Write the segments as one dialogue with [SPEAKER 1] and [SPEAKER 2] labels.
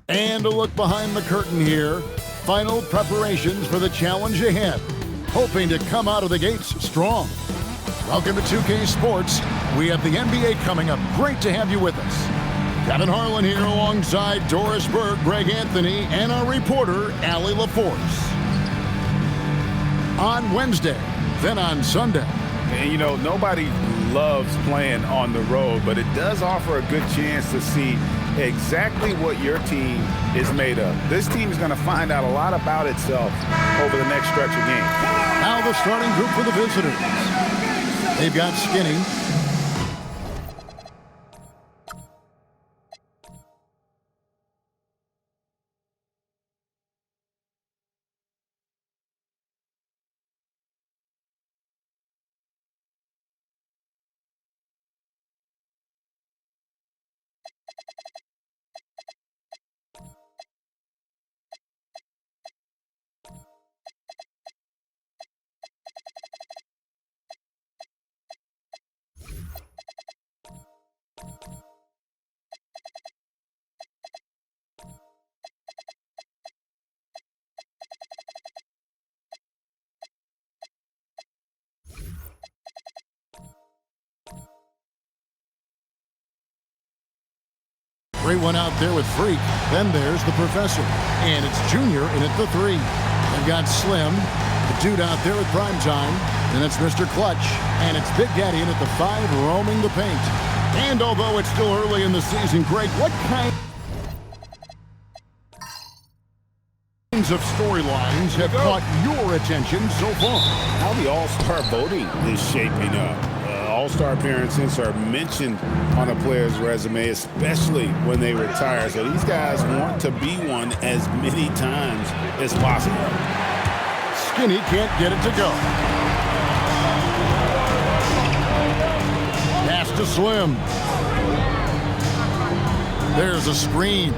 [SPEAKER 1] And a look behind the curtain here. Final preparations for the challenge ahead. Hoping to come out of the gates strong. Welcome to 2K Sports. We have the NBA coming up. Great to have you with us. Kevin Harlan here alongside Doris Burke, Greg Anthony, and our reporter, Allie LaForce. On Wednesday, then on Sunday.
[SPEAKER 2] And you know, nobody loves playing on the road, but it does offer a good chance to see exactly what your team is made of. This team is going to find out a lot about itself over the next stretch of games.
[SPEAKER 1] Now the starting group for the visitors. They've got Skinny. Great one out there with Freak. Then there's the Professor. And it's Junior in at the 3. They've got Slim, the dude out there at prime time. Then it's Mr. Clutch. And it's Big Daddy in at the 5, roaming the paint. And although it's still early in the season, Greg, what kinds of storylines have caught your attention so far?
[SPEAKER 2] How the All-Star voting is shaping up. All-Star appearances are mentioned on a player's resume, especially when they retire. So these guys want to be one as many times as possible.
[SPEAKER 1] Skinny can't get it to go. Pass to Slim. There's a screen.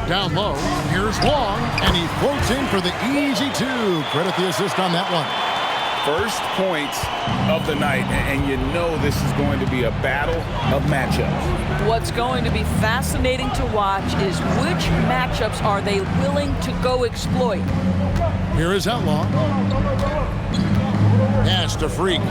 [SPEAKER 1] Down low, here's Long, and he floats in for the easy 2. Credit the assist on that one.
[SPEAKER 2] First points of the night, and you know this is going to be a battle of matchups.
[SPEAKER 3] What's going to be fascinating to watch is which matchups are they willing to go exploit.
[SPEAKER 1] Here is Outlaw. Pass to Freak.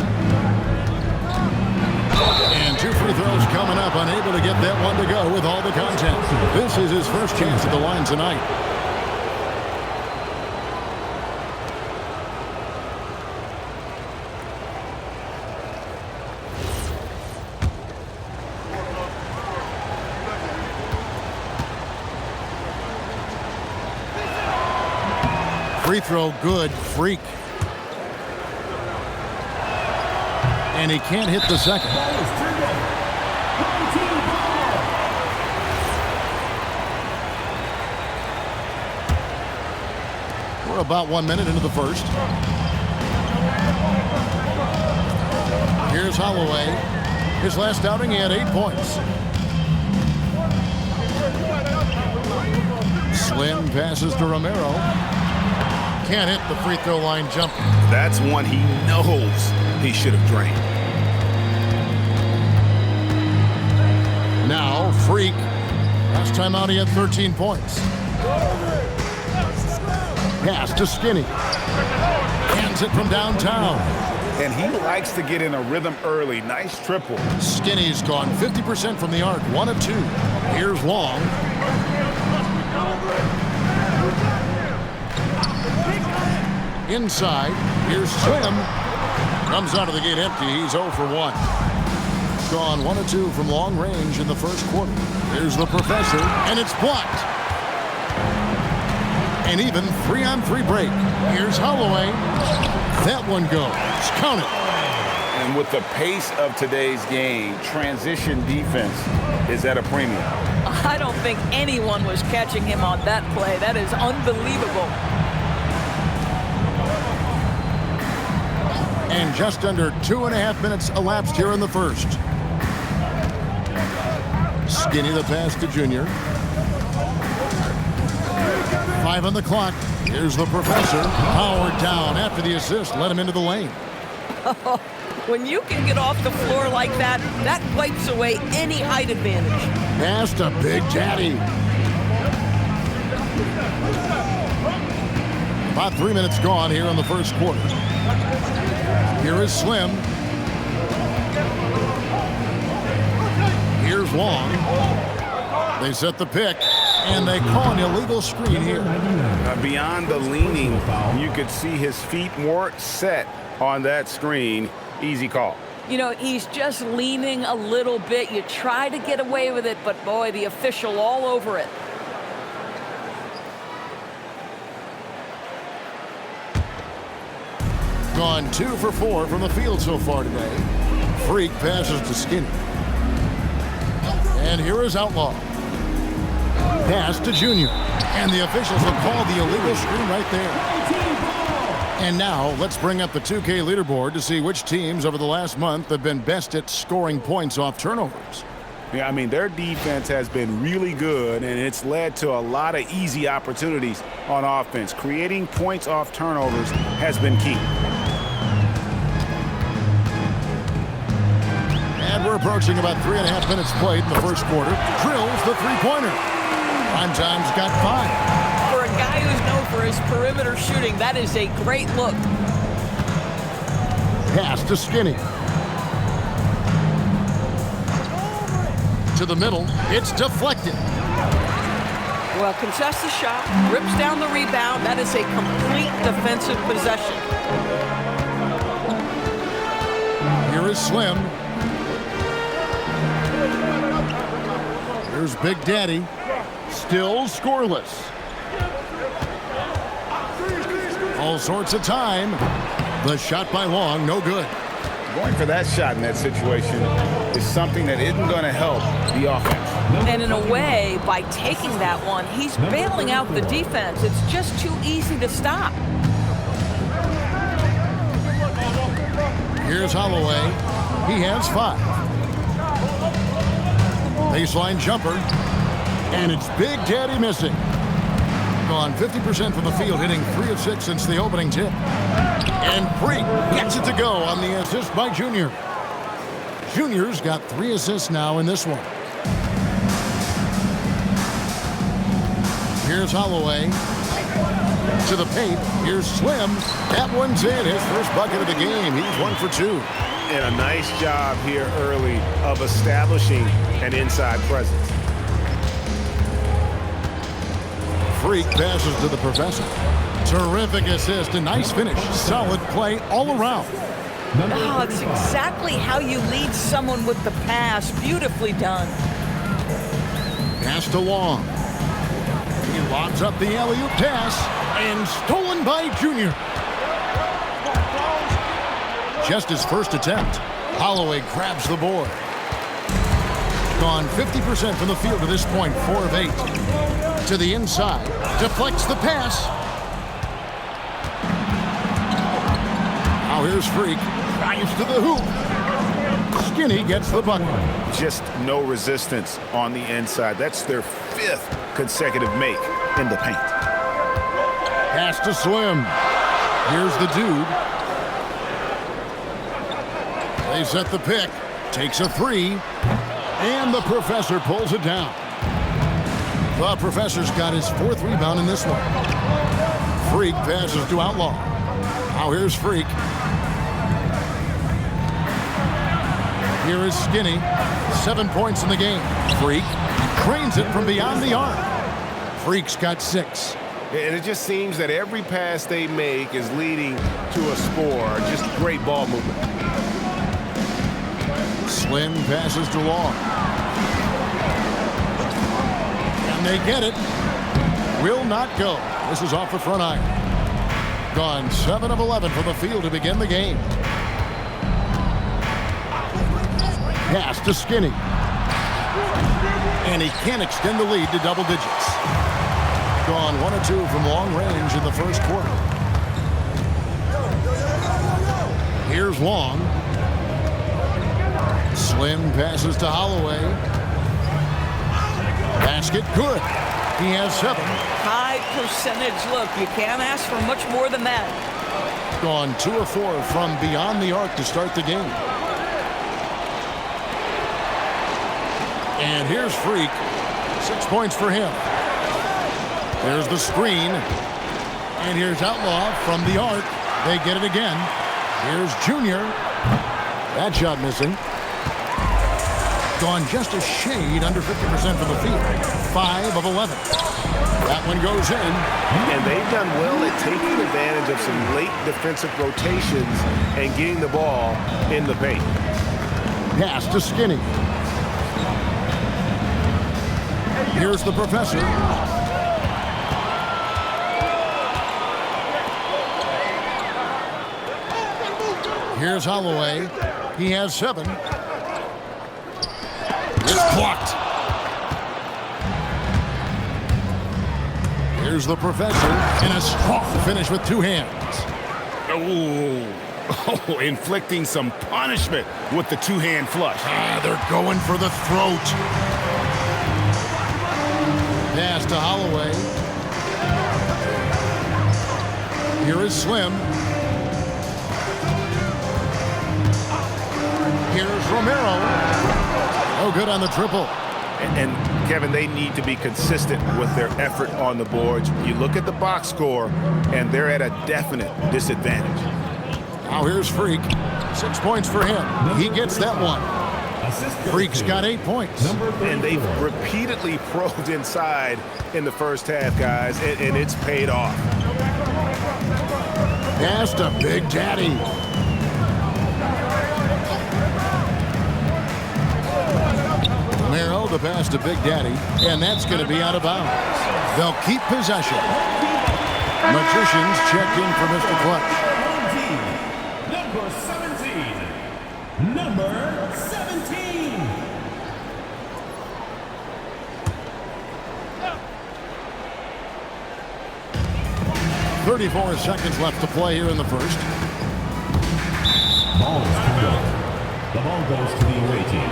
[SPEAKER 1] And 2 free throws coming up, unable to get that one to go with all the content. This is his first chance at the line tonight. Free throw good, Freak. And he can't hit the second. We're about 1 minute into the first. Here's Holloway. His last outing, he had 8 points. Slim passes to Romero. Can't hit the free throw line jumper.
[SPEAKER 2] That's one he knows he should have drained.
[SPEAKER 1] Now, Freak. Last time out, he had 13 points. Pass to Skinny. Hands it from downtown.
[SPEAKER 2] And he likes to get in a rhythm early. Nice triple.
[SPEAKER 1] Skinny's gone 50% from the arc, 1 of 2. Here's Long. Inside, here's Slim. Comes out of the gate empty. He's 0 for 1. Gone 1 of 2 from long range in the first quarter. Here's the Professor, and it's blocked. An even 3-on-3 break. Here's Holloway. That one goes. Count it.
[SPEAKER 2] And with the pace of today's game, transition defense is at a premium.
[SPEAKER 3] I don't think anyone was catching him on that play. That is unbelievable.
[SPEAKER 1] And just under 2.5 minutes elapsed here in the first. Skinny the pass to Junior. 5 on the clock. Here's the Professor. Powered down after the assist. Let him into the lane.
[SPEAKER 3] When you can get off the floor like that, that wipes away any height advantage.
[SPEAKER 1] Pass to Big Daddy. About 3 minutes gone here in the first quarter. Here is Slim. Here's Long. They set the pick, and they call an illegal screen here.
[SPEAKER 2] Beyond the leaning, you could see his feet more set on that screen. Easy call.
[SPEAKER 3] You know, he's just leaning a little bit. You try to get away with it, but boy, the official all over it.
[SPEAKER 1] Gone 2 for 4 from the field so far today. Freak passes to Skinny. And here is Outlaw. Pass to Junior. And the officials will call the illegal screen right there. And now let's bring up the 2K leaderboard to see which teams over the last month have been best at scoring points off turnovers.
[SPEAKER 2] Yeah, I mean, their defense has been really good, and it's led to a lot of easy opportunities on offense. Creating points off turnovers has been key.
[SPEAKER 1] And we're approaching about 3.5 minutes played in the first quarter. Drills the three-pointer. Prime time's got 5.
[SPEAKER 3] For a guy who's known for his perimeter shooting, that is a great look.
[SPEAKER 1] Pass to Skinny. To the middle. It's deflected.
[SPEAKER 3] Well, contests the shot, rips down the rebound. That is a complete defensive possession.
[SPEAKER 1] Here is Slim. Here's Big Daddy. Still scoreless. All sorts of time. The shot by Long, no good.
[SPEAKER 2] Going for that shot in that situation is something that isn't going to help the offense.
[SPEAKER 3] And in a way, by taking that one, he's bailing out the defense. It's just too easy to stop.
[SPEAKER 1] Here's Holloway. He has 5. Baseline jumper. And it's Big Daddy missing. Gone 50% from the field, hitting 3 of 6 since the opening tip. And Freak gets it to go on the assist by Junior. Junior's got 3 assists now in this one. Here's Holloway. To the paint. Here's Slim. That one's in. His first bucket of the game. He's 1 for 2.
[SPEAKER 2] And a nice job here early of establishing an inside presence.
[SPEAKER 1] Freak passes to the professor. Terrific assist, a nice finish. Solid play all around.
[SPEAKER 3] Oh, it's exactly how you lead someone with the pass. Beautifully done.
[SPEAKER 1] Pass to Long. He lobs up the alley-oop pass, and stolen by Junior. Just his first attempt. Holloway grabs the board. Gone 50% from the field to this point, 4 of 8. To the inside, deflects the pass. Now here's Freak, drives to the hoop. Skinny gets the bucket.
[SPEAKER 2] Just no resistance on the inside. That's their 5th consecutive make in the paint.
[SPEAKER 1] Pass to Slim. Here's the dude. They set the pick, takes a 3, and the professor pulls it down. The professor's got his 4th rebound in this one. Freak passes to Outlaw. Now here's Freak. Here is Skinny. 7 points in the game. Freak cranes it from beyond the arc. Freak's got 6.
[SPEAKER 2] And it just seems that every pass they make is leading to a score. Just great ball movement.
[SPEAKER 1] Slim passes to Long. And they get it. Will not go. This is off the front iron. Gone 7 of 11 from the field to begin the game. Pass to Skinny. And he can't extend the lead to double digits. Gone 1 of 2 from long range in the first quarter. Here's Long. Slim passes to Holloway. Basket good. He has 7.
[SPEAKER 3] High percentage look. You can't ask for much more than that.
[SPEAKER 1] Gone 2 of 4 from beyond the arc to start the game. And here's Freak. 6 points for him. There's the screen. And here's Outlaw from the arc. They get it again. Here's Junior. That shot missing. Gone just a shade under 50% from the field. 5 of 11. That one goes in.
[SPEAKER 4] And they've done well at taking advantage of some late defensive rotations and getting the ball in the paint.
[SPEAKER 1] Pass to Skinny. Here's the professor. Here's Holloway. He has 7. It's blocked. Here's the professor. And a strong finish with 2 hands.
[SPEAKER 2] Oh, inflicting some punishment with the 2-hand flush.
[SPEAKER 1] They're going for the throat. Pass to Holloway. Here is Slim. Here's Romero. Oh, good on the triple.
[SPEAKER 4] And Kevin, they need to be consistent with their effort on the boards. You look at the box score, and they're at a definite disadvantage.
[SPEAKER 1] Now here's Freak. 6 points for him. He gets that one. Freak's got 8 points.
[SPEAKER 4] And they've repeatedly probed inside in the first half, guys, and it's paid off.
[SPEAKER 1] Pass to Big Daddy. Romero, the pass to Big Daddy, and that's going to be out of bounds. They'll keep possession. Magicians checked in for Mr. Clutch.
[SPEAKER 5] Number 17.
[SPEAKER 1] 34 seconds left to play here in the first.
[SPEAKER 5] Ball is to go. The ball goes to the away team.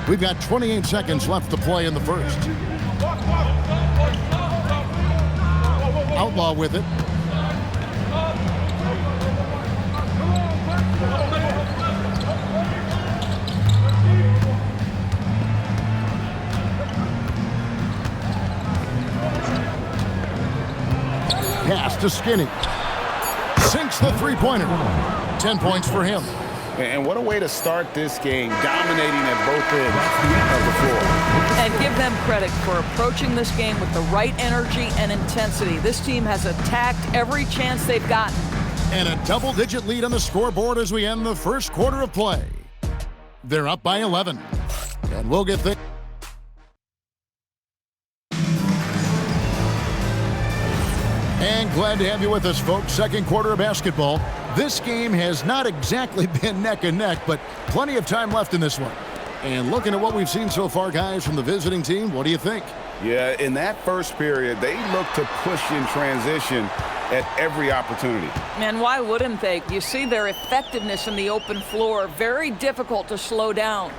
[SPEAKER 1] We've got 28 seconds left to play in the first. Outlaw with it. Pass to Skinny. Sinks the three-pointer. 10 points for him.
[SPEAKER 2] And what a way to start this game, dominating at both ends of the floor.
[SPEAKER 3] And give them credit for approaching this game with the right energy and intensity. This team has attacked every chance they've gotten.
[SPEAKER 1] And a double-digit lead on the scoreboard as we end the first quarter of play. They're up by 11. And we'll get things. And glad to have you with us, folks. Second quarter of basketball. This game has not exactly been neck and neck, but plenty of time left in this one. And looking at what we've seen so far, guys, from the visiting team, what do you think?
[SPEAKER 2] Yeah, in that first period, they looked to push in transition at every opportunity.
[SPEAKER 3] And why wouldn't they? You see their effectiveness in the open floor. Very difficult to slow down.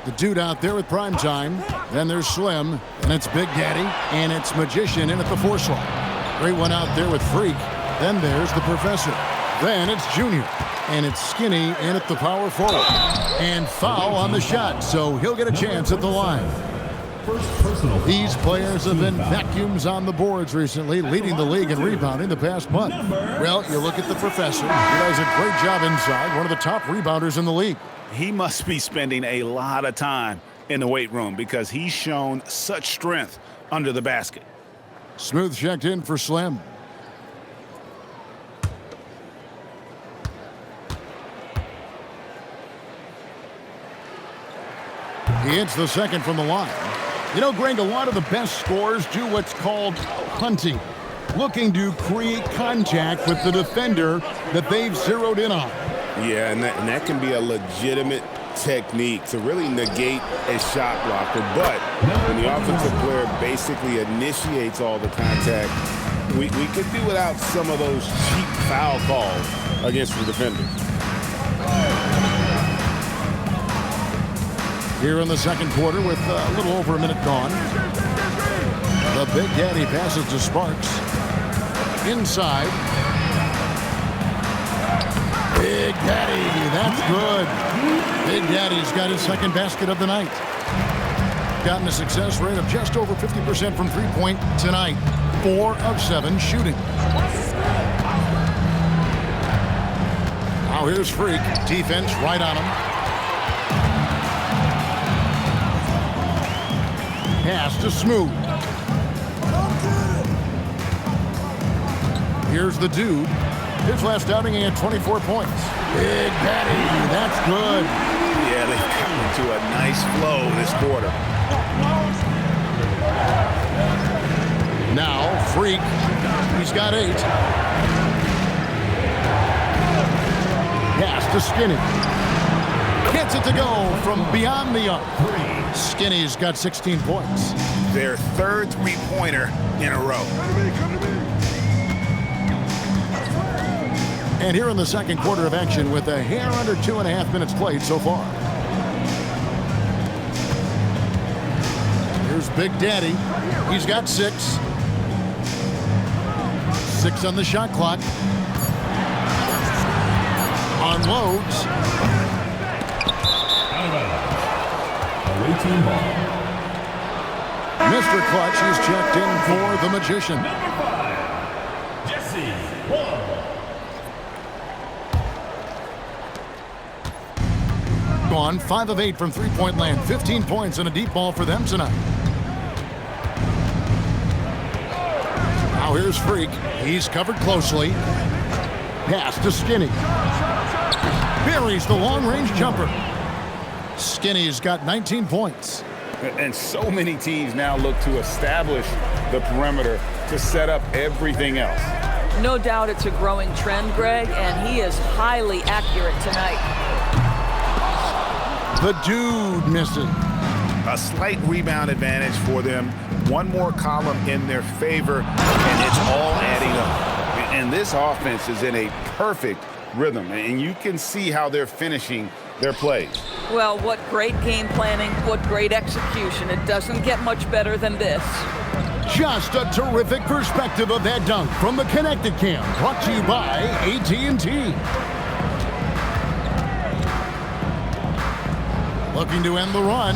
[SPEAKER 1] The dude out there with prime time. Then there's Slim, and it's Big Daddy, and it's Magician in at the 4 slot. Great one out there with Freak. Then there's the Professor. Then it's Junior, and it's Skinny in at the power forward. And foul on the shot, so he'll get a chance at the line. These players have been vacuums on the boards recently, leading the league in rebounding the past month. Well, you look at the Professor. He does a great job inside, one of the top rebounders in the league.
[SPEAKER 2] He must be spending a lot of time in the weight room because he's shown such strength under the basket.
[SPEAKER 1] Smooth checked in for Slim. He hits the second from the line. You know, Greg, a lot of the best scorers do what's called hunting, looking to create contact with the defender that they've zeroed in on.
[SPEAKER 6] Yeah, and that can be a legitimate technique to really negate a shot blocker. But when the offensive player basically initiates all the contact, we could do without some of those cheap foul calls against the defenders.
[SPEAKER 1] Here in the second quarter with a little over a minute gone. The Big Daddy passes to Sparks. Inside. Big Daddy, that's good. Big Daddy's got his second basket of the night. Gotten a success rate of just over 50% from three-point tonight. 4 of 7 shooting. Now here's Freak. Defense right on him. Pass to Smooth. Here's the Dude. His last outing, he had 24 points. Big Daddy, that's good.
[SPEAKER 2] Yeah, they've come into a nice flow this quarter.
[SPEAKER 1] Now, Freak. He's got 8. Pass to Skinny. Gets it to go from beyond the arc. Skinny's got 16 points.
[SPEAKER 2] Their third three-pointer in a row.
[SPEAKER 1] And here in the second quarter of action with a hair under 2.5 minutes played so far. Here's Big Daddy. He's got 6. 6 on the shot clock. Unloads.
[SPEAKER 5] Awaiting ball.
[SPEAKER 1] Mr. Clutch is checked in for the Magician.
[SPEAKER 5] Number 5, Jesse Wall.
[SPEAKER 1] Gone 5 of 8 from three-point land. 15 points and a deep ball for them tonight. Now here's Freak. He's covered closely. Pass to Skinny. Buries the long-range jumper. Skinny's got 19 points.
[SPEAKER 2] And so many teams now look to establish the perimeter to set up everything else.
[SPEAKER 3] No doubt it's a growing trend, Greg, and he is highly accurate tonight.
[SPEAKER 1] The Dude misses.
[SPEAKER 2] A slight rebound advantage for them. One more column in their favor, and it's all adding up. And this offense is in a perfect rhythm, and you can see how they're finishing their plays.
[SPEAKER 3] Well, what great game planning, what great execution. It doesn't get much better than this.
[SPEAKER 1] Just a terrific perspective of that dunk from the Connected Cam, brought to you by AT&T. Looking to end the run.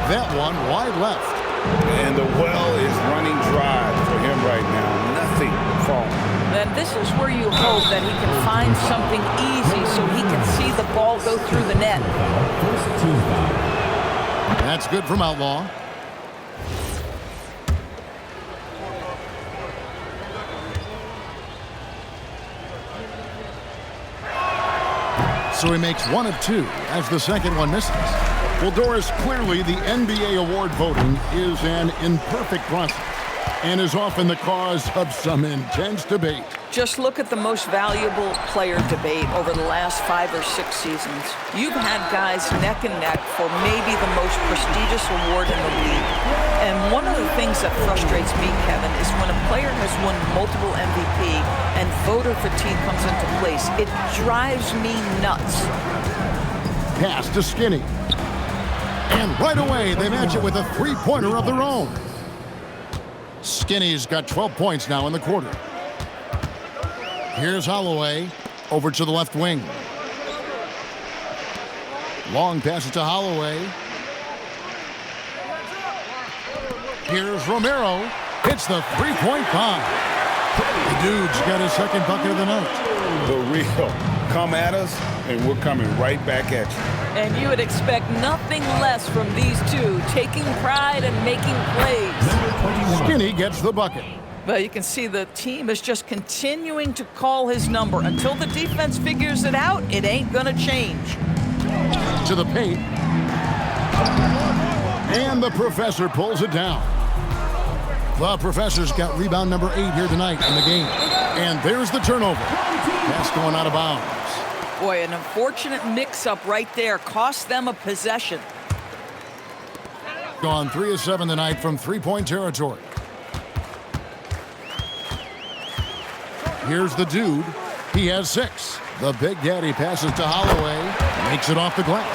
[SPEAKER 1] That one wide left.
[SPEAKER 2] And the well is running dry for him right now. Nothing falling.
[SPEAKER 3] And this is where you hope that he can find something easy so he can see the ball go through the net.
[SPEAKER 5] First team foul.
[SPEAKER 1] That's good from Outlaw. So he makes 1 of 2 as the second one misses. Well, Doris, clearly the NBA award voting is an imperfect process and is often the cause of some intense debate.
[SPEAKER 3] Just look at the most valuable player debate over the last 5 or 6 seasons. You've had guys neck and neck for maybe the most prestigious award in the league. And one of the things that frustrates me, Kevin, is when a player has won multiple MVP and voter fatigue comes into place. It drives me nuts.
[SPEAKER 1] Pass to Skinny. And right away, they match it with a three-pointer of their own. Skinny's got 12 points now in the quarter. Here's Holloway over to the left wing. Long pass it to Holloway. Here's Romero. Hits the three-point bomb. The Dude's got his second bucket of the night.
[SPEAKER 2] The real come at us, and we're coming right back at you.
[SPEAKER 3] And you would expect nothing less from these two, taking pride and making plays.
[SPEAKER 1] Skinny gets the bucket.
[SPEAKER 3] But you can see the team is just continuing to call his number. Until the defense figures it out, it ain't gonna change.
[SPEAKER 1] To the paint. And the Professor pulls it down. The Professor's got rebound number 8 here tonight in the game. And there's the turnover. Pass going out of bounds.
[SPEAKER 3] Boy, an unfortunate mix-up right there. Cost them a possession.
[SPEAKER 1] Gone 3 of 7 tonight from three-point territory. Here's the Dude. He has 6. The Big Daddy passes to Holloway. Makes it off the glass.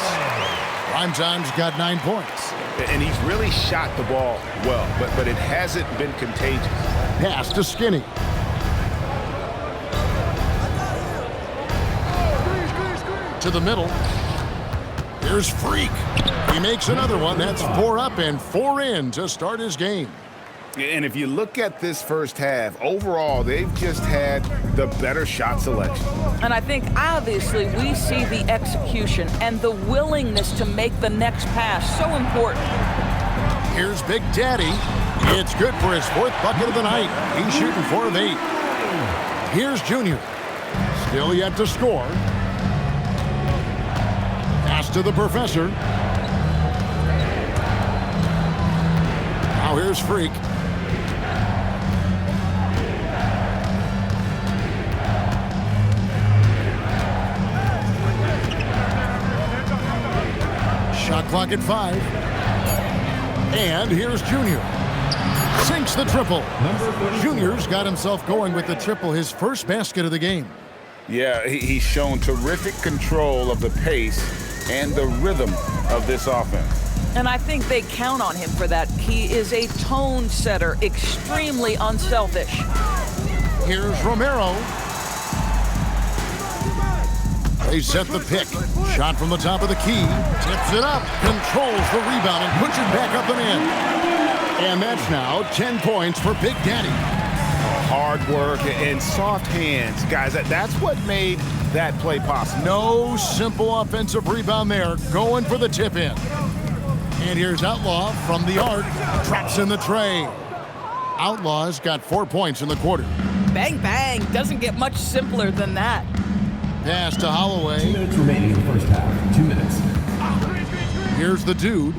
[SPEAKER 1] Primetime's got 9 points.
[SPEAKER 2] And he's really shot the ball well, but it hasn't been contagious.
[SPEAKER 1] Pass to Skinny. To the middle. Here's Freak. He makes another one. That's 4 up and 4 in to start his game.
[SPEAKER 2] And if you look at this first half, overall, they've just had the better shot selection.
[SPEAKER 3] And I think, obviously, we see the execution and the willingness to make the next pass so important.
[SPEAKER 1] Here's Big Daddy. It's good for his 4th bucket of the night. He's shooting 4 of 8. Here's Junior. Still yet to score. Pass to the Professor. Now here's Freak. Shot clock at 5. And here's Junior. Sinks the triple. Junior's got himself going with the triple, his first basket of the game.
[SPEAKER 2] Yeah, he's shown terrific control of the pace and the rhythm of this offense.
[SPEAKER 3] And I think they count on him for that. He is a tone setter, extremely unselfish.
[SPEAKER 1] Here's Romero. They set the pick. Shot from the top of the key. Tips it up. Controls the rebound and puts it back up and in. And that's now 10 points for Big Daddy.
[SPEAKER 2] Hard work and soft hands. Guys, that's what made that play possible.
[SPEAKER 1] No simple offensive rebound there. Going for the tip in. And here's Outlaw from the arc. Drops in the tray. Outlaw's got 4 points in the quarter.
[SPEAKER 3] Bang, bang. Doesn't get much simpler than that.
[SPEAKER 1] Pass to Holloway.
[SPEAKER 5] 2 minutes remaining in the first half. 2 minutes.
[SPEAKER 1] Here's the Dude.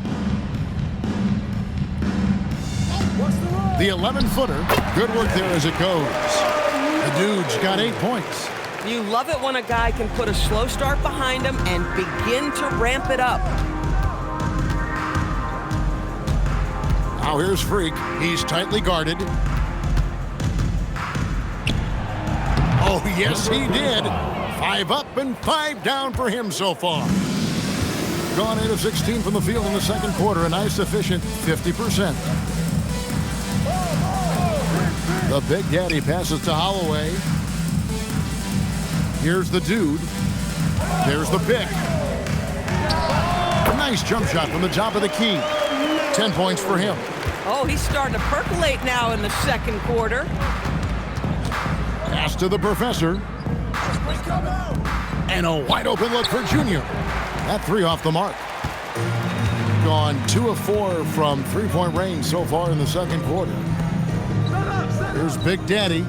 [SPEAKER 1] The 11-footer. Good work there as it goes. The Dude's got 8 points.
[SPEAKER 7] You love it when a guy can put a slow start behind him and begin to ramp it up.
[SPEAKER 1] Now here's Freak. He's tightly guarded. Oh, yes, he did. 5 up and 5 down for him so far. Gone 8 of 16 from the field in the second quarter. A nice, efficient 50%. The Big Daddy passes to Holloway. Here's the Dude. There's the pick. Nice jump shot from the top of the key. 10 points for him.
[SPEAKER 7] Oh, he's starting to percolate now in the second quarter.
[SPEAKER 1] Pass to the Professor. And a wide open look for Junior. That 3 off the mark. Gone 2 of 4 from 3-point range so far in the second quarter. Here's Big Daddy.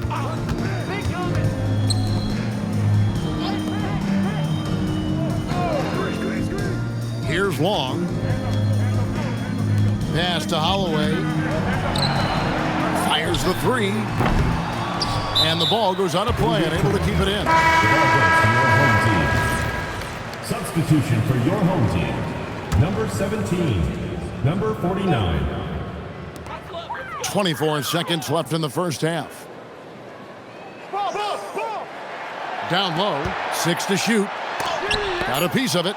[SPEAKER 1] Here's Long. Pass to Holloway. Fires the 3. And the ball goes out of play, unable to keep it in.
[SPEAKER 5] The ball goes to your home team. Substitution for your home team. Number 17. Number 49.
[SPEAKER 1] 24 seconds left in the first half. Down low, 6 to shoot. Got a piece of it.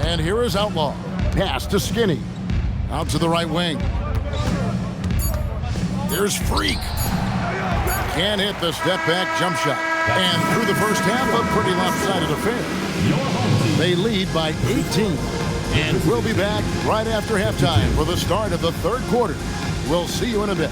[SPEAKER 1] And here is Outlaw. Pass to Skinny. Out to the right wing. Here's Freak. Can't hit the step-back jump shot. And through the first half, a pretty lopsided affair. They lead by 18. And we'll be back right after halftime for the start of the third quarter. We'll see you in a bit.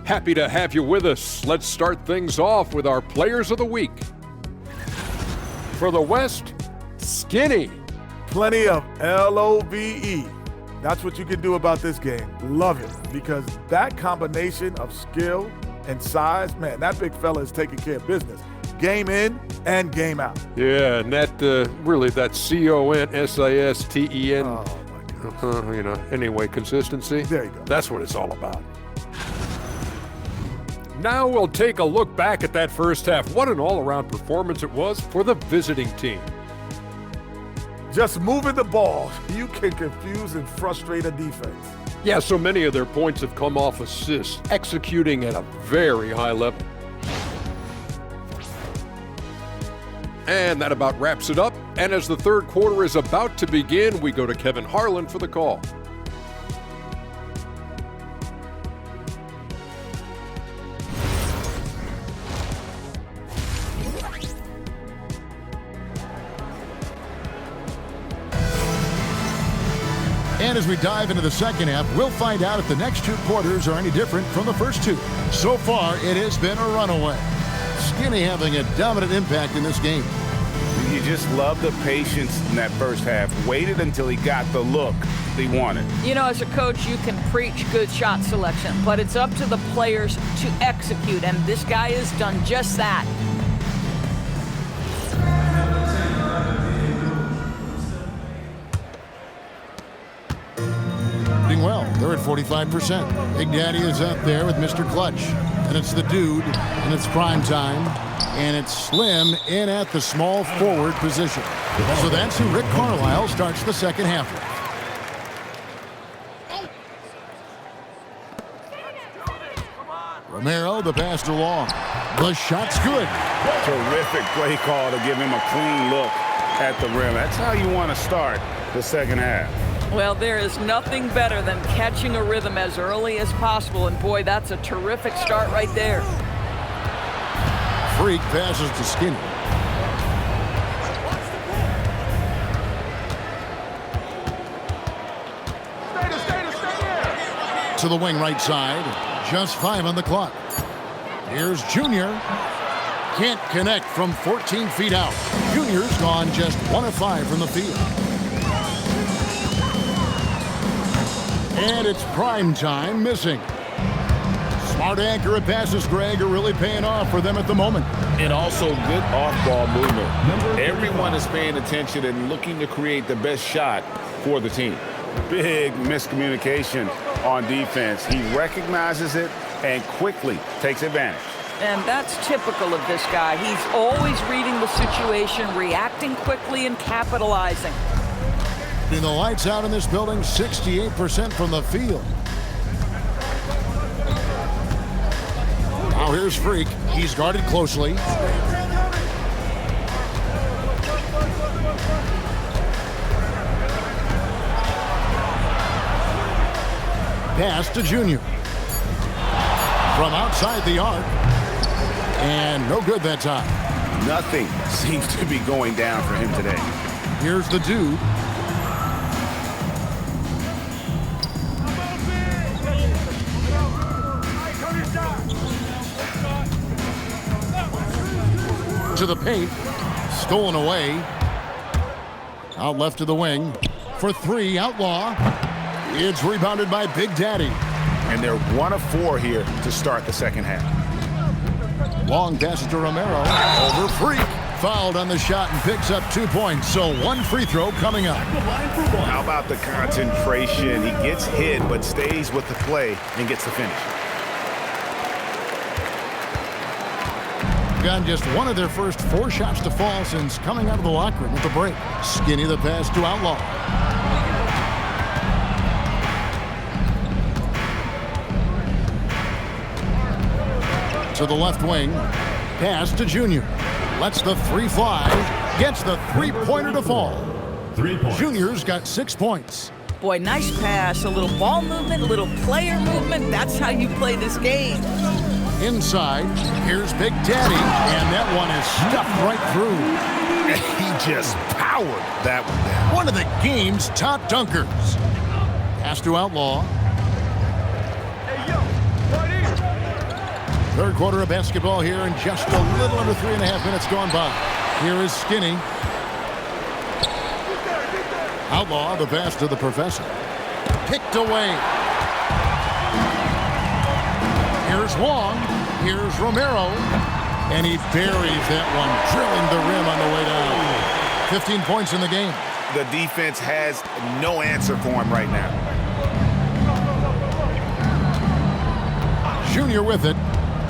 [SPEAKER 8] Happy to have you with us. Let's start things off with our Players of the Week. For the West, Skinny.
[SPEAKER 9] Plenty of L-O-V-E. That's what you can do about this game. Love it, because that combination of skill and size, man, that big fella is taking care of business. Game in and game out.
[SPEAKER 8] Yeah, and that really, that C-O-N-S-I-S-T-E-N.
[SPEAKER 9] Oh, my goodness.
[SPEAKER 8] Anyway, consistency.
[SPEAKER 9] There you go.
[SPEAKER 8] That's what it's all about. Now we'll take a look back at that first half. What an all-around performance it was for the visiting team.
[SPEAKER 9] Just moving the ball, you can confuse and frustrate a defense.
[SPEAKER 8] Yeah, so many of their points have come off assists, executing at a very high level. And that about wraps it up. And as the third quarter is about to begin, we go to Kevin Harlan for the call.
[SPEAKER 1] And as we dive into the second half, we'll find out if the next two quarters are any different from the first two. So far, it has been a runaway. Skinny having a dominant impact in this game.
[SPEAKER 4] You just love the patience in that first half. Waited until he got the look he wanted.
[SPEAKER 3] You know, as a coach, you can preach good shot selection, but it's up to the players to execute, and this guy has done just that.
[SPEAKER 1] Well, they're at 45%. Big Daddy is up there with Mr. Clutch. And it's the dude, and it's prime time, and it's Slim in at the small forward position. So that's who Rick Carlisle starts the second half with. Romero, the pass to Long. The shot's good.
[SPEAKER 4] Terrific play call to give him a clean look at the rim. That's how you want to start the second half.
[SPEAKER 3] Well, there is nothing better than catching a rhythm as early as possible, and boy, that's a terrific start right there.
[SPEAKER 1] Freak passes to Skinny. To the wing right side, just 5 on the clock. Here's Junior. Can't connect from 14 feet out. Junior's gone just 1 of 5 from the field. And it's prime time missing. Smart accurate passes, Greg, are really paying off for them at the moment.
[SPEAKER 4] And also good off-ball movement. Everyone is paying attention and looking to create the best shot for the team. Big miscommunication on defense. He recognizes it and quickly takes advantage.
[SPEAKER 3] And that's typical of this guy. He's always reading the situation, reacting quickly, and capitalizing.
[SPEAKER 1] The lights out in this building, 68% from the field. Now here's Freak. He's guarded closely. Pass to Junior. From outside the arc. And no good that time.
[SPEAKER 4] Nothing seems to be going down for him today.
[SPEAKER 1] Here's the dude. To the paint, stolen away. Out left to the wing for 3, Outlaw. It's rebounded by Big Daddy.
[SPEAKER 4] And they're 1 of 4 here to start the second half.
[SPEAKER 1] Long passes to Romero. Over Freak. Fouled on the shot and picks up 2 points. So 1 free throw coming up.
[SPEAKER 4] How about the concentration? He gets hit but stays with the play and gets the finish.
[SPEAKER 1] Gotten just 1 of their first 4 shots to fall since coming out of the locker room at the break. Skinny the pass to Outlaw. To the left wing. Pass to Junior. Lets the 3 fly. Gets the 3-pointer to fall.
[SPEAKER 5] 3 points.
[SPEAKER 1] Junior's got 6 points.
[SPEAKER 3] Boy, nice pass. A little ball movement, a little player movement. That's how you play this game.
[SPEAKER 1] Inside, here's Big Daddy, and that one is stuffed right through.
[SPEAKER 4] He just powered that one down.
[SPEAKER 1] One of the game's top dunkers. Pass to Outlaw. Third quarter of basketball here, and just a little under 3.5 minutes gone by. Here is Skinny. Outlaw, the pass to the professor. Picked away. Here's Long. Here's Romero. And he buries that one, drilling the rim on the way down. 15 points in the game.
[SPEAKER 4] The defense has no answer for him right now.
[SPEAKER 1] Junior with it.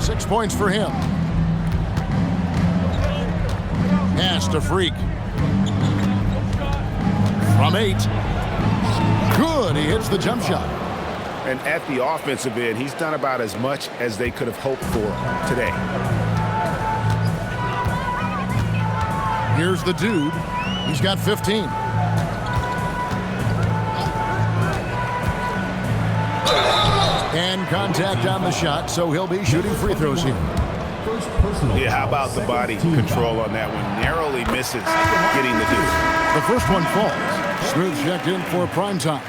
[SPEAKER 1] 6 points for him. Pass to Freak. From 8. Good. He hits the jump shot.
[SPEAKER 2] And at the offensive end, he's done about as much as they could have hoped for today.
[SPEAKER 1] Here's the dude. He's got 15. And contact on the shot, so he'll be shooting free throws here.
[SPEAKER 2] Yeah, how about the body control on that one? Narrowly misses getting the deuce.
[SPEAKER 1] The first one falls. Smooth checked in for prime time.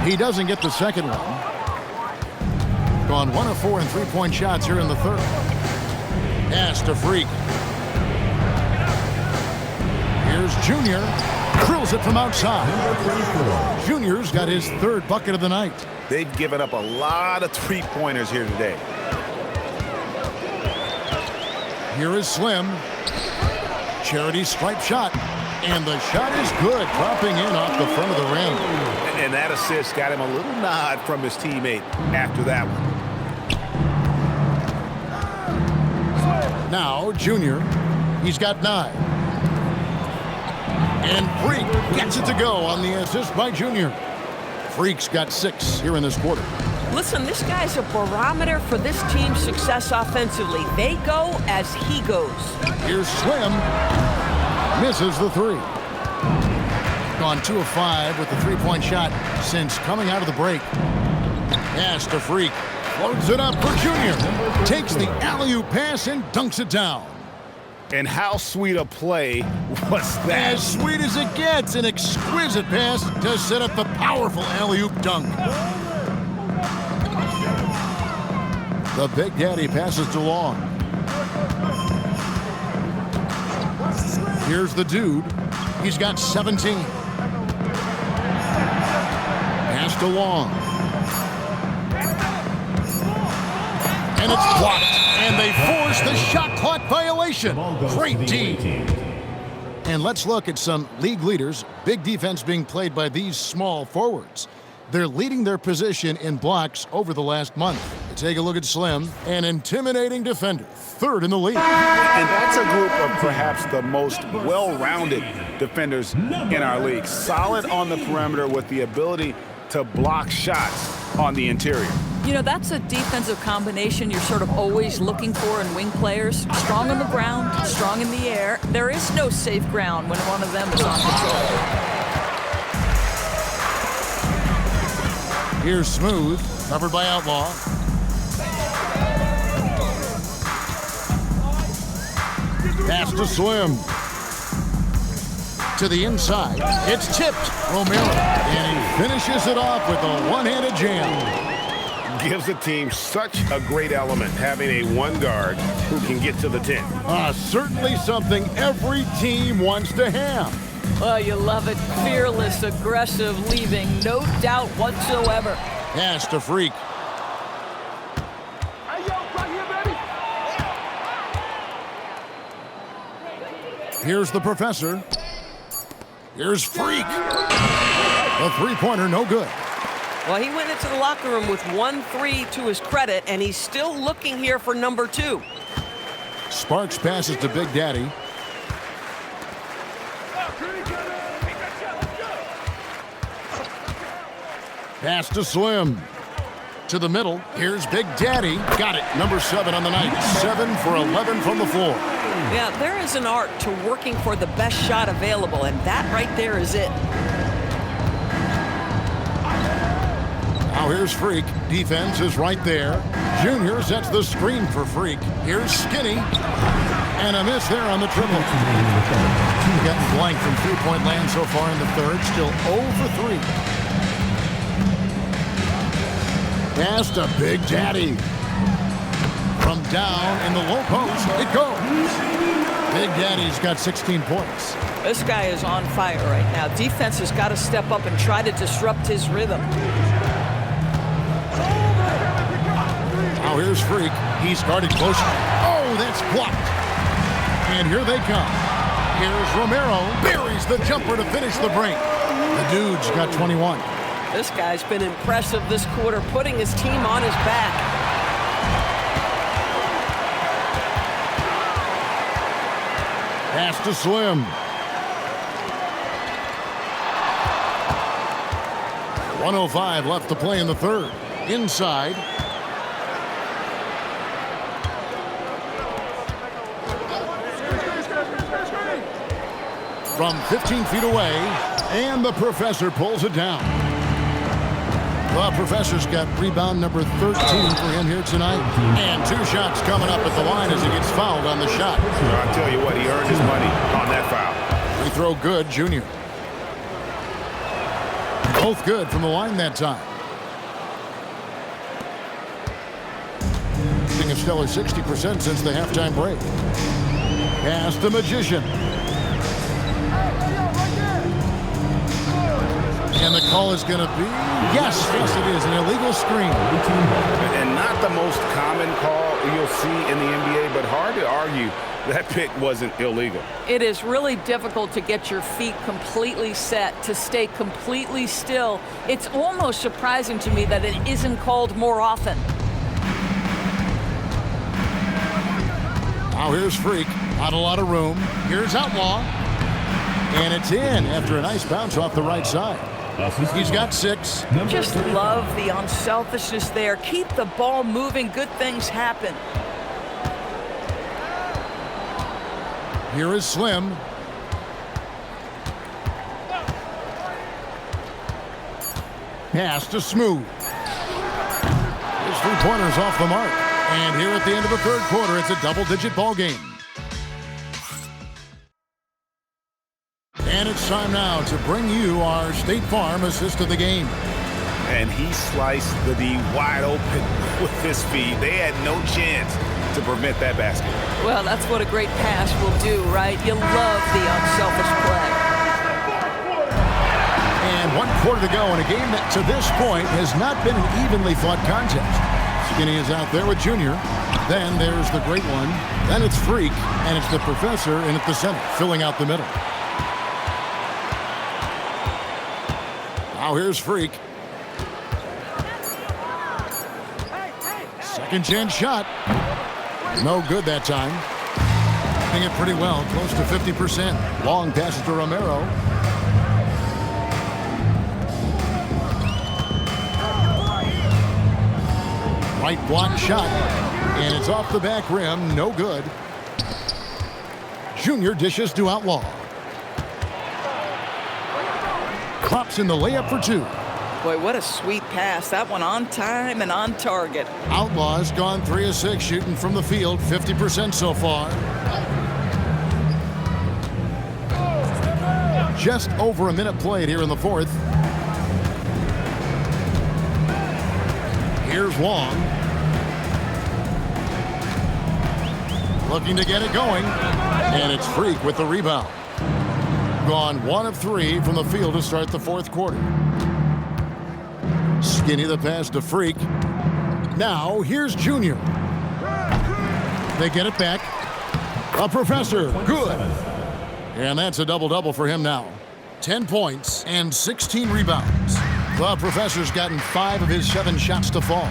[SPEAKER 1] He doesn't get the second one. Gone 1 of 4 in three-point shots here in the third. Pass to Freak. Here's Junior. Drills it from outside. Junior's got his third bucket of the night.
[SPEAKER 2] They've given up a lot of three-pointers here today.
[SPEAKER 1] Here is Slim. Charity stripe shot. And the shot is good, dropping in off the front of the rim.
[SPEAKER 2] And that assist got him a little nod from his teammate after that one.
[SPEAKER 1] Now, Junior. He's got 9. And Freak gets it to go on the assist by Junior. Freak's got 6 here in this quarter.
[SPEAKER 7] Listen, this guy's a barometer for this team's success offensively. They go as he goes.
[SPEAKER 1] Here's Slim. Misses the 3. Gone 2 of 5 with the three-point shot since coming out of the break. Pass to Freak. Loads it up for Junior. Takes the alley-oop pass and dunks it down.
[SPEAKER 2] And how sweet a play was that?
[SPEAKER 1] As sweet as it gets, an exquisite pass to set up the powerful alley-oop dunk. The Big Daddy passes to Long. Here's the dude. He's got 17. Pass to Long. And it's blocked. And they force the shot clock violation. Great D. And let's look at some league leaders. Big defense being played by these small forwards. They're leading their position in blocks over the last month. Take a look at Slim, an intimidating defender, 3rd in the league.
[SPEAKER 2] And that's a group of perhaps the most well-rounded defenders in our league. Solid on the perimeter with the ability to block shots on the interior.
[SPEAKER 3] You know, that's a defensive combination you're sort of always looking for in wing players. Strong on the ground, strong in the air. There is no safe ground when one of them is on patrol.
[SPEAKER 1] Here's Smooth, covered by Outlaw. Pass to Slim. To the inside. It's tipped. Romero. And he finishes it off with a one-handed jam.
[SPEAKER 2] Gives the team such a great element, having a one guard who can get to the 10.
[SPEAKER 1] Certainly something every team wants to have.
[SPEAKER 3] Well, you love it. Fearless, aggressive, leaving no doubt whatsoever.
[SPEAKER 1] Pass to Freak. Here's the professor. Here's Freak. The three-pointer, no good.
[SPEAKER 7] Well, he went into the locker room with 1 3 to his credit, and he's still looking here for number 2.
[SPEAKER 1] Sparks passes to Big Daddy. Pass to Slim. To the middle. Here's Big Daddy. Got it. Number 7 on the night. 7 for 11 from the floor.
[SPEAKER 7] Yeah, there is an art to working for the best shot available, and that right there is it.
[SPEAKER 1] Now here's Freak. Defense is right there. Junior sets the screen for Freak. Here's Skinny. And a miss there on the triple. Getting blank from three-point land so far in the third. Still 0 for 3. Pass to Big Daddy. From down in the low post. It goes. Big Daddy's got 16 points.
[SPEAKER 7] This guy is on fire right now. Defense has got to step up and try to disrupt his rhythm.
[SPEAKER 1] Now here's Freak. He's guarded close. Oh, that's blocked. And here they come. Here's Romero. Buries the jumper to finish the break. The dude's got 21.
[SPEAKER 7] This guy's been impressive this quarter, putting his team on his back.
[SPEAKER 1] Pass to Slim. 1:05 left to play in the third. Inside. From 15 feet away, and the professor pulls it down. The professor's got rebound number 13 for him here tonight. And 2 shots coming up at the line as he gets fouled on the shot.
[SPEAKER 2] I'll tell you what, he earned his money on that foul.
[SPEAKER 1] Free throw good, Junior. Both good from the line that time. Shooting a stellar 60% since the halftime break. Pass the magician. And the call is going to be, yes, it is, an illegal screen.
[SPEAKER 2] And not the most common call you'll see in the NBA, but hard to argue that pick wasn't illegal.
[SPEAKER 3] It is really difficult to get your feet completely set, to stay completely still. It's almost surprising to me that it isn't called more often.
[SPEAKER 1] Now here's Freak, not a lot of room. Here's Outlaw. And it's in after a nice bounce off the right side. He's got 6.
[SPEAKER 3] Just love the unselfishness there. Keep the ball moving. Good things happen.
[SPEAKER 1] Here is Slim. Pass to Smooth. His 3-pointers off the mark. And here at the end of the third quarter, it's a double-digit ball game. And it's time now to bring you our State Farm assist of the game.
[SPEAKER 2] And he sliced the D wide open with his feet. They had no chance to prevent that basket.
[SPEAKER 3] Well, that's what a great pass will do, right? You love the unselfish play.
[SPEAKER 1] And 1 quarter to go in a game that to this point has not been an evenly fought contest. Skinny is out there with Junior. Then there's the great one. Then it's Freak, and it's the professor in at the center, filling out the middle. Now here's Freak. Second chance shot. No good that time. Hitting it pretty well, close to 50%. Long passes to Romero. Right block shot. And it's off the back rim, no good. Junior dishes to Outlaw. Pops in the layup for 2.
[SPEAKER 3] Boy, what a sweet pass. That one on time and on target.
[SPEAKER 1] Outlaw's gone 3 of 6 shooting from the field, 50% so far. Just over a minute played here in the fourth. Here's Long. Looking to get it going. And it's Freak with the rebound. Gone 1 of 3 from the field to start the fourth quarter. Skinny the pass to Freak. Now here's Junior. They get it back. A professor, good. And that's a double-double for him now. 10 points and 16 rebounds. The professor's gotten 5 of his 7 shots to fall.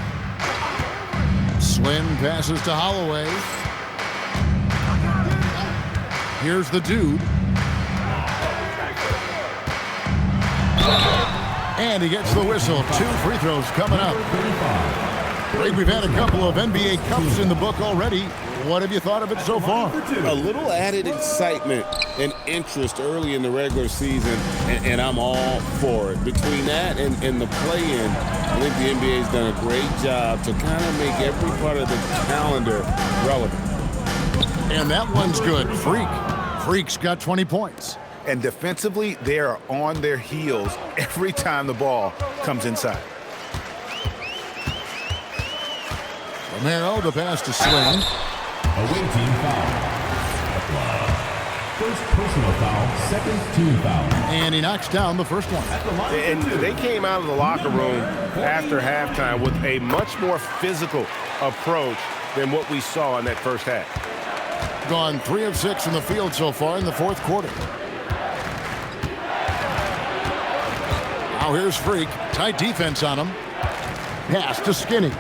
[SPEAKER 1] Slim passes to Holloway. Here's the dude. And he gets the whistle. 2 free throws coming up. Greg, we've had a couple of NBA Cups in the book already. What have you thought of it so far?
[SPEAKER 6] A little added excitement and interest early in the regular season, and I'm all for it. Between that and the play-in, I think the NBA's done a great job to kind of make every part of the calendar relevant.
[SPEAKER 1] And that one's good. Freak's got 20 points.
[SPEAKER 2] And defensively, they are on their heels every time the ball comes inside.
[SPEAKER 1] Romero, the pass to Slim.
[SPEAKER 5] Away team foul. First personal foul, second team foul.
[SPEAKER 1] And he knocks down the first one.
[SPEAKER 6] And they came out of the locker room after halftime with a much more physical approach than what we saw in that first half.
[SPEAKER 1] Gone 3 of 6 from the field so far in the fourth quarter. Now here's Freak. Tight defense on him. Pass to Skinny.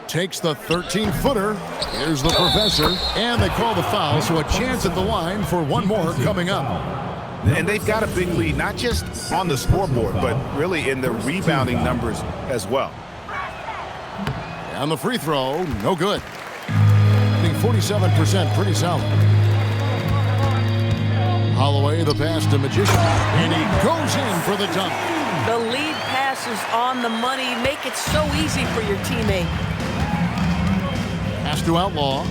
[SPEAKER 1] Takes the 13-footer. Here's the professor. And they call the foul, so a chance at the line for one more coming up.
[SPEAKER 2] And they've got a big lead, not just on the scoreboard, but really in the rebounding numbers as well.
[SPEAKER 1] And the free throw, no good. I think 47%, pretty solid. Holloway, the pass to Magician, and he goes in for the dunk.
[SPEAKER 7] The lead pass is on the money. Make it so easy for your teammate.
[SPEAKER 1] Pass to Outlaw.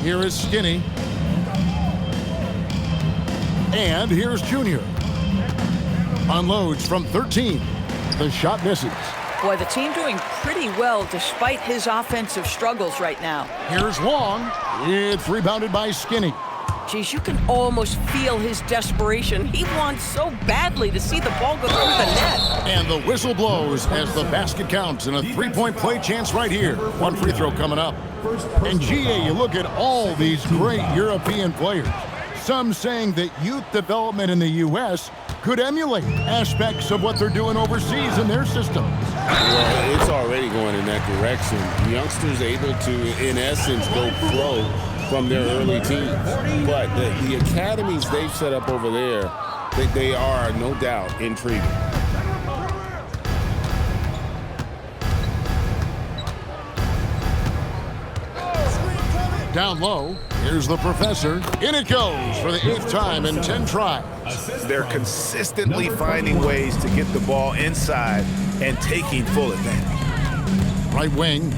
[SPEAKER 1] Here is Skinny. And here's Junior. Unloads from 13. The shot misses.
[SPEAKER 3] Boy, the team doing pretty well despite his offensive struggles right now.
[SPEAKER 1] Here's Long. It's rebounded by Skinny.
[SPEAKER 7] Geez, you can almost feel his desperation. He wants so badly to see the ball go through the net.
[SPEAKER 1] And the whistle blows as the basket counts, and a three-point play chance right here. One free throw coming up. And GA, you look at all these great European players. Some saying that youth development in the U.S. could emulate aspects of what they're doing overseas in their systems.
[SPEAKER 6] Well, it's already going in that direction. Youngsters able to, in essence, go pro from their early teens. But the academies they've set up over there, they are, no doubt, intriguing.
[SPEAKER 1] Down low, here's the professor. In it goes for the 8th time in 10 tries.
[SPEAKER 2] They're consistently finding ways to get the ball inside and taking full advantage.
[SPEAKER 1] Right wing.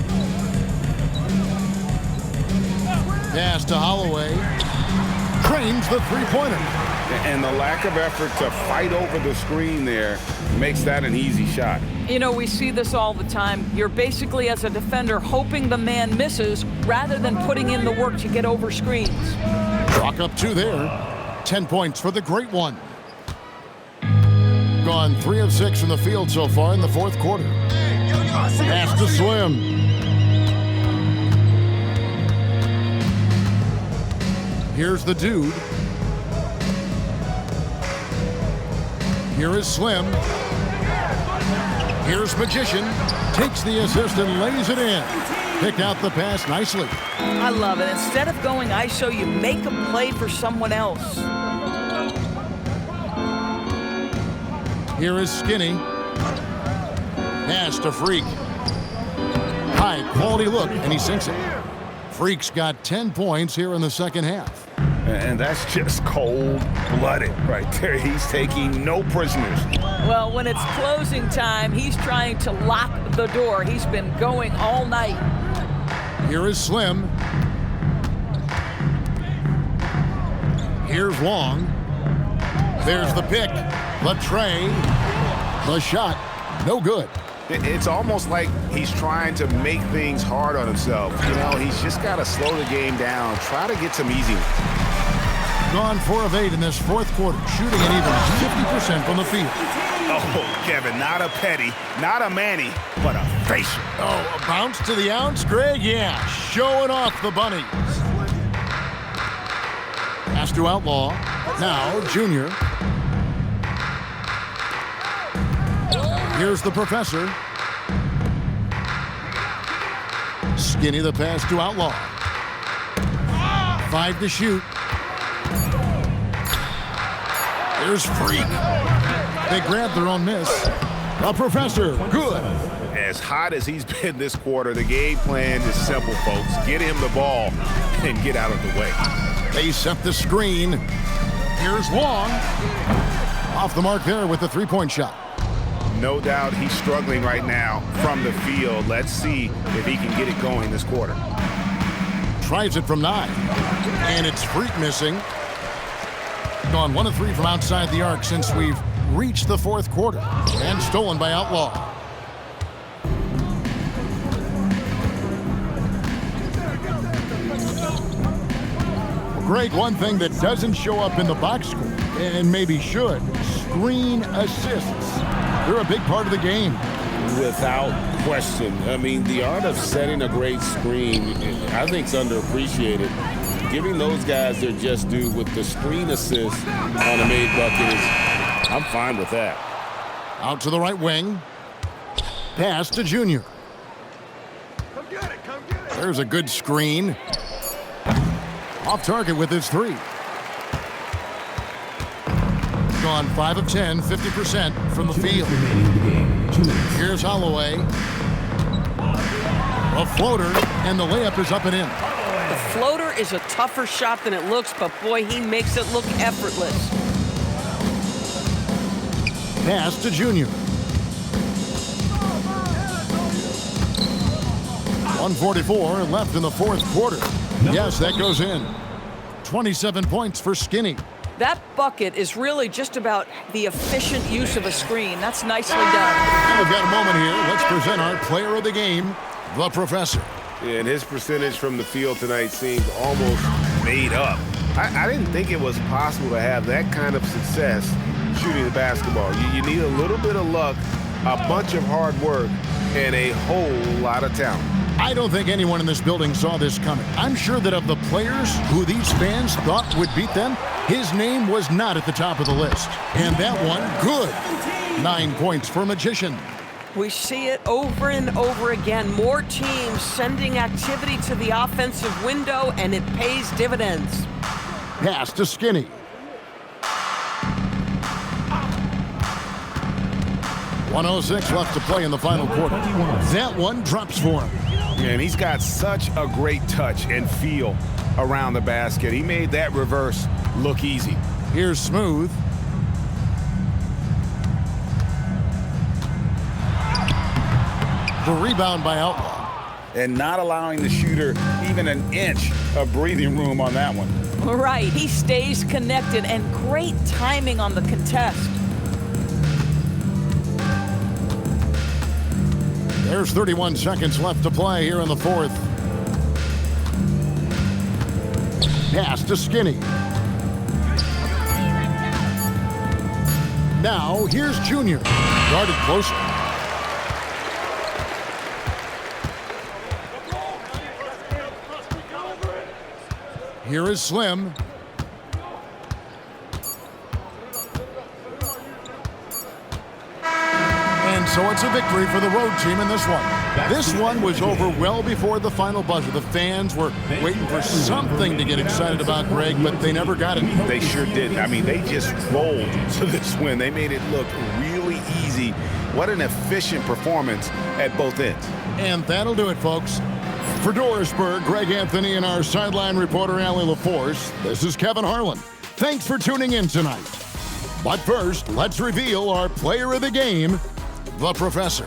[SPEAKER 1] Pass to Holloway. Trains the three-pointer.
[SPEAKER 2] And the lack of effort to fight over the screen there makes that an easy shot.
[SPEAKER 3] You know, we see this all the time. You're basically, as a defender, hoping the man misses rather than putting in the work to get over screens.
[SPEAKER 1] Clock up 2 there. 10 points for the great one. Gone 3 of 6 from the field so far in the 4th quarter. Pass to Slim. Here's the dude. Here is Slim. Here's Magician. Takes the assist and lays it in. Pick out the pass nicely.
[SPEAKER 3] I love it. Instead of going ISO, you make a play for someone else.
[SPEAKER 1] Here is Skinny. Pass to Freak. High quality look, and he sinks it. Freak's got 10 points here in the second half.
[SPEAKER 2] And that's just cold-blooded right there. He's taking no prisoners.
[SPEAKER 3] Well, when it's closing time, he's trying to lock the door. He's been going all night.
[SPEAKER 1] Here is Slim. Here's Long. There's the pick. The tray. The shot. No good.
[SPEAKER 2] It's almost like he's trying to make things hard on himself. You know, he's just got to slow the game down. Try to get some easy ones.
[SPEAKER 1] Gone 4 of 8 in this 4th quarter, shooting an even 50% from the field.
[SPEAKER 2] Oh, Kevin, not a petty, not a Manny, but a facial.
[SPEAKER 1] Oh, a bounce to the ounce, Greg? Yeah, showing off the bunnies. Pass to Outlaw. Now, Junior. Here's the professor. Skinny the pass to Outlaw. 5 to shoot. Here's Freak. They grab their own miss. A professor, good.
[SPEAKER 2] As hot as he's been this quarter, the game plan is simple, folks. Get him the ball and get out of the way.
[SPEAKER 1] They set the screen. Here's Long. Off the mark there with the three-point shot.
[SPEAKER 2] No doubt he's struggling right now from the field. Let's see if he can get it going this quarter.
[SPEAKER 1] Tries it from 9. And it's Freak missing. Gone 1 of 3 from outside the arc since we've reached the 4th quarter. And stolen by Outlaw. Well, Greg, one thing that doesn't show up in the box score, and maybe should, screen assists. They're a big part of the game.
[SPEAKER 6] Without question. I mean, the art of setting a great screen, I think, is underappreciated. Giving those guys their just due with the screen assist on a made bucket is, I'm fine with that.
[SPEAKER 1] Out to the right wing. Pass to Junior. There's a good screen. Off target with his three. Gone 5 of 10, 50% from the field. Here's Holloway. A floater, and the layup is up and in.
[SPEAKER 7] The floater is a tougher shot than it looks, but boy, he makes it look effortless.
[SPEAKER 1] Pass to Junior. 1:44 left in the fourth quarter. Yes, that goes in. 27 points for Skinny.
[SPEAKER 3] That bucket is really just about the efficient use of a screen. That's nicely done.
[SPEAKER 1] And we've got a moment here. Let's present our player of the game, the Professor.
[SPEAKER 6] Yeah, and his percentage from the field tonight seems almost made up. I didn't think it was possible to have that kind of success shooting the basketball. You need a little bit of luck, a bunch of hard work, and a whole lot of talent.
[SPEAKER 1] I don't think anyone in this building saw this coming. I'm sure that of the players who these fans thought would beat them, his name was not at the top of the list. And that one, good. 9 points for Magician.
[SPEAKER 7] We see it over and over again. More teams sending activity to the offensive window, and it pays dividends.
[SPEAKER 1] Pass to Skinny. .106 left to play in the final quarter. That one drops for him.
[SPEAKER 2] And he's got such a great touch and feel around the basket. He made that reverse look easy.
[SPEAKER 1] Here's Smooth. The rebound by Outlaw.
[SPEAKER 2] And not allowing the shooter even an inch of breathing room on that one.
[SPEAKER 3] Right, he stays connected, and great timing on the contest.
[SPEAKER 1] There's 31 seconds left to play here in the fourth. Pass to Skinny. Now, here's Junior. Guarded closer. Here is Slim. And so it's a victory for the road team in this one. This one was over well before the final buzzer. The fans were waiting for something to get excited about, Greg, but they never got it.
[SPEAKER 2] They sure didn't. I mean, they just rolled to this win. They made it look really easy. What an efficient performance at both ends.
[SPEAKER 1] And that'll do it, folks. For Dorisburg, Greg Anthony and our sideline reporter, Allie LaForce, this is Kevin Harlan. Thanks for tuning in tonight. But first, let's reveal our player of the game, the Professor.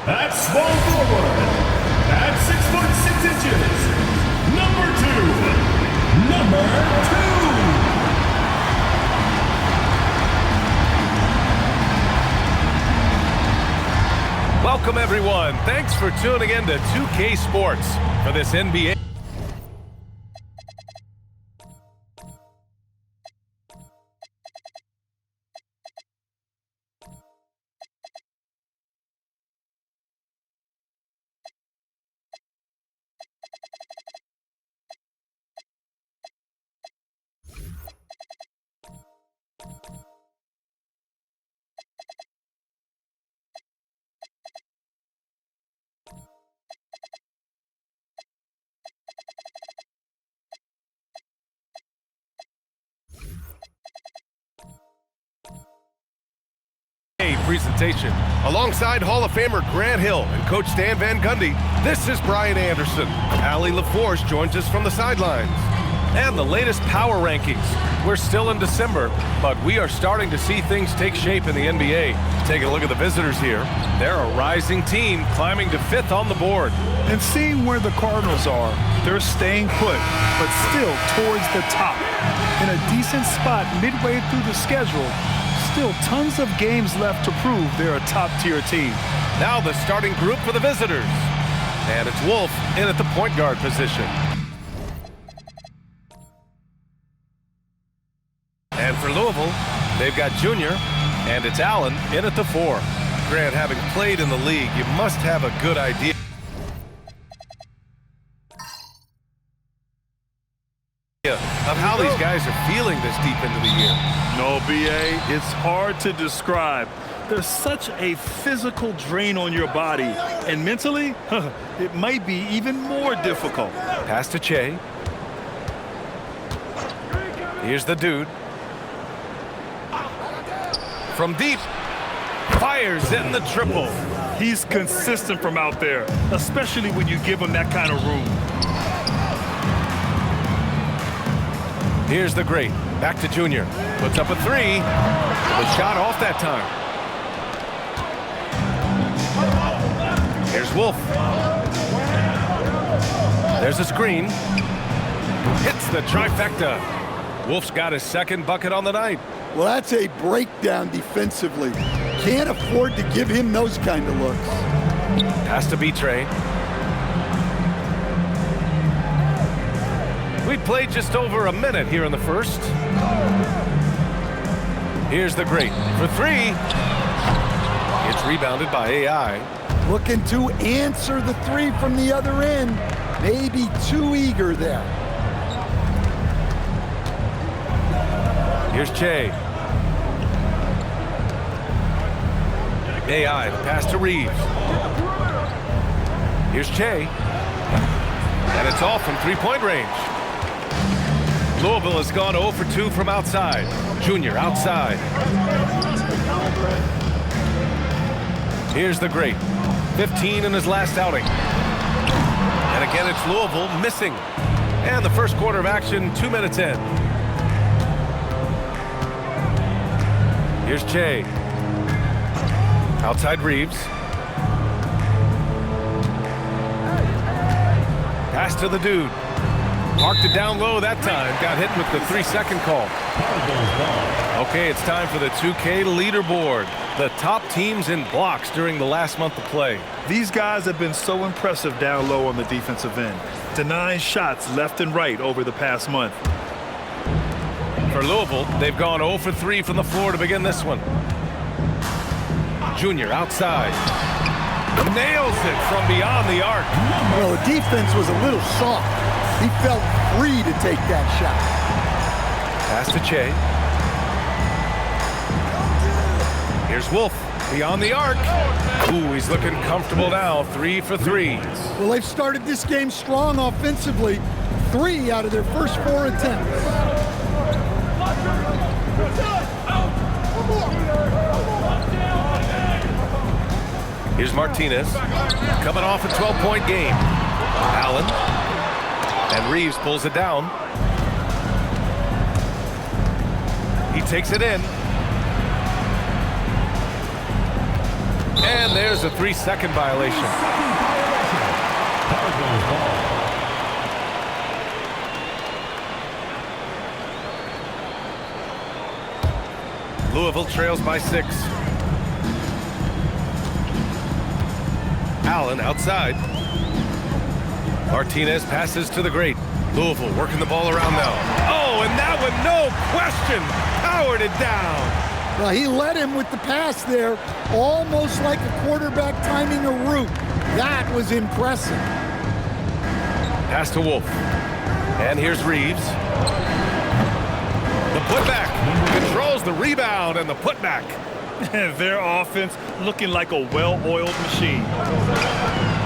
[SPEAKER 5] At small forward, at 6'6" number 2.
[SPEAKER 10] Welcome, everyone. Thanks for tuning in to 2K Sports for this NBA. Presentation. Alongside Hall of Famer Grant Hill and Coach Stan Van Gundy, this is Brian Anderson. Allie LaForce joins us from the sidelines. And the latest power rankings. We're still in December, but we are starting to see things take shape in the NBA. Taking a look at the visitors here. They're a rising team climbing to 5th on the board.
[SPEAKER 11] And seeing where the Cardinals are, they're staying put, but still towards the top. In a decent spot midway through the schedule, still tons of games left to prove they're a top-tier team.
[SPEAKER 10] Now the starting group for the visitors. And it's Wolf in at the point guard position. And for Louisville, they've got Junior, and it's Allen in at the 4. Grant, having played in the league, you must have a good idea of how these guys are feeling this deep into the year.
[SPEAKER 11] No, BA, it's hard to describe. There's such a physical drain on your body, and mentally, it might be even more difficult.
[SPEAKER 10] Pass to Che. Here's the dude. From deep, fires in the triple.
[SPEAKER 11] He's consistent from out there, especially when you give him that kind of room.
[SPEAKER 10] Here's the great. Back to Junior. Puts up a 3. The shot off that time. Here's Wolf. There's a screen. Hits the trifecta. Wolf's got his second bucket on the night.
[SPEAKER 12] Well, that's a breakdown defensively. Can't afford to give him those kind of looks.
[SPEAKER 10] Pass to Betre. We played just over a minute here in the first. Here's the great for 3. It's rebounded by AI.
[SPEAKER 12] Looking to answer the 3 from the other end. Maybe too eager there.
[SPEAKER 10] Here's Che. AI, the pass to Reeves. Here's Che. And it's off from 3-point range. Louisville has gone 0 for 2 from outside. Junior outside. Here's the great. 15 in his last outing. And again, it's Louisville missing. And the first quarter of action, 2 minutes in. Here's Che. Outside Reeves. Pass to the dude. Marked it down low that time. Got hit with the 3-second call. Okay, it's time for the 2K leaderboard. The top teams in blocks during the last month of play.
[SPEAKER 11] These guys have been so impressive down low on the defensive end. Denying shots left and right over the past month.
[SPEAKER 10] For Louisville, they've gone 0 for 3 from the floor to begin this one. Junior outside. Nails it from beyond the arc.
[SPEAKER 12] Well, the defense was a little soft. He felt free to take that shot.
[SPEAKER 10] Pass to Che. Here's Wolf beyond the arc. Ooh, he's looking comfortable now. 3 for 3.
[SPEAKER 12] Well, they've started this game strong offensively. 3 out of their first 4 attempts.
[SPEAKER 10] Here's Martinez, coming off a 12-point game. Allen, and Reeves pulls it down. He takes it in. And there's a 3-second violation.
[SPEAKER 5] Cardinals ball.
[SPEAKER 10] Louisville trails by 6. Allen outside. Martinez passes to the great. Louisville working the ball around now. Oh, and that one, no question, powered it down.
[SPEAKER 12] Well, he led him with the pass there, almost like a quarterback timing a route. That was impressive.
[SPEAKER 10] Pass to Wolf. And here's Reeves. The putback controls the rebound and the putback.
[SPEAKER 11] Their offense looking like a well-oiled machine.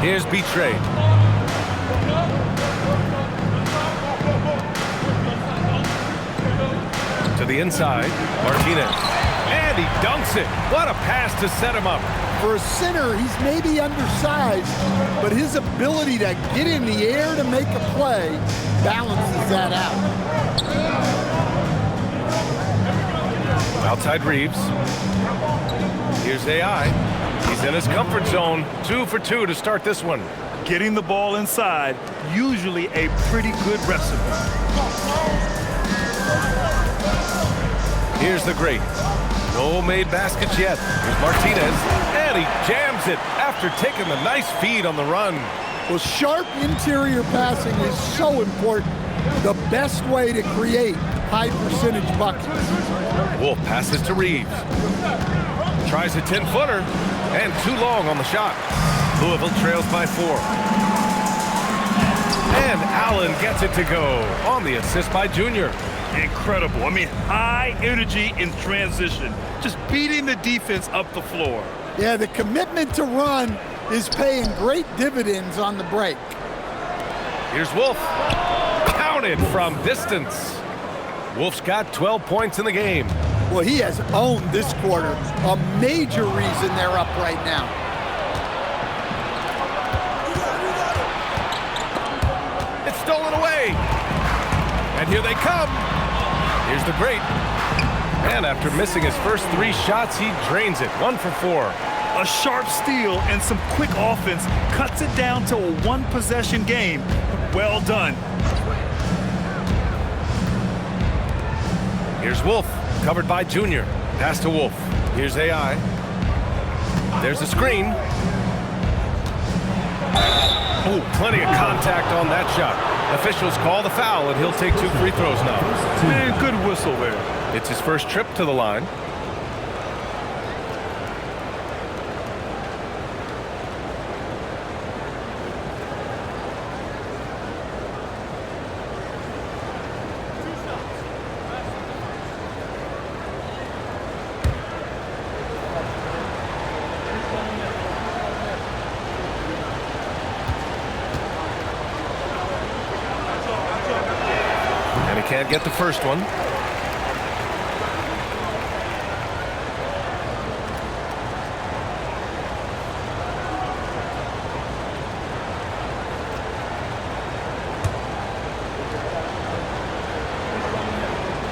[SPEAKER 10] Here's Betray. To the inside, Martinez. And he dunks it. What a pass to set him up.
[SPEAKER 12] For a center, he's maybe undersized, but his ability to get in the air to make a play balances that out.
[SPEAKER 10] Outside Reeves. Here's AI. He's in his comfort zone. 2 for 2 to start this one.
[SPEAKER 11] Getting the ball inside, usually a pretty good recipe.
[SPEAKER 10] Here's the great. No made baskets yet. Here's Martinez. And he jams it after taking the nice feed on the run.
[SPEAKER 12] Well, sharp interior passing is so important. The best way to create high percentage buckets.
[SPEAKER 10] Wolf passes to Reeves. Tries a 10-footer and too long on the shot. Louisville trails by 4. And Allen gets it to go on the assist by Junior.
[SPEAKER 11] Incredible. I mean, high energy in transition. Just beating the defense up the floor.
[SPEAKER 12] Yeah, the commitment to run is paying great dividends on the break.
[SPEAKER 10] Here's Wolf. Counted from distance. Wolf's got 12 points in the game.
[SPEAKER 12] Well, he has owned this quarter. A major reason they're up right now.
[SPEAKER 10] It's stolen away. And here they come. Here's the great. And after missing his first 3 shots, he drains it. 1 for 4.
[SPEAKER 11] A sharp steal and some quick offense cuts it down to a 1-possession game. Well done.
[SPEAKER 10] Here's Wolf, covered by Junior. Pass to Wolf. Here's AI. There's a screen. Oh, plenty of contact on that shot. Officials call the foul, and he'll take 2 free throws now.
[SPEAKER 11] Man, good whistle there.
[SPEAKER 10] It's his first trip to the line. Can't get the first one.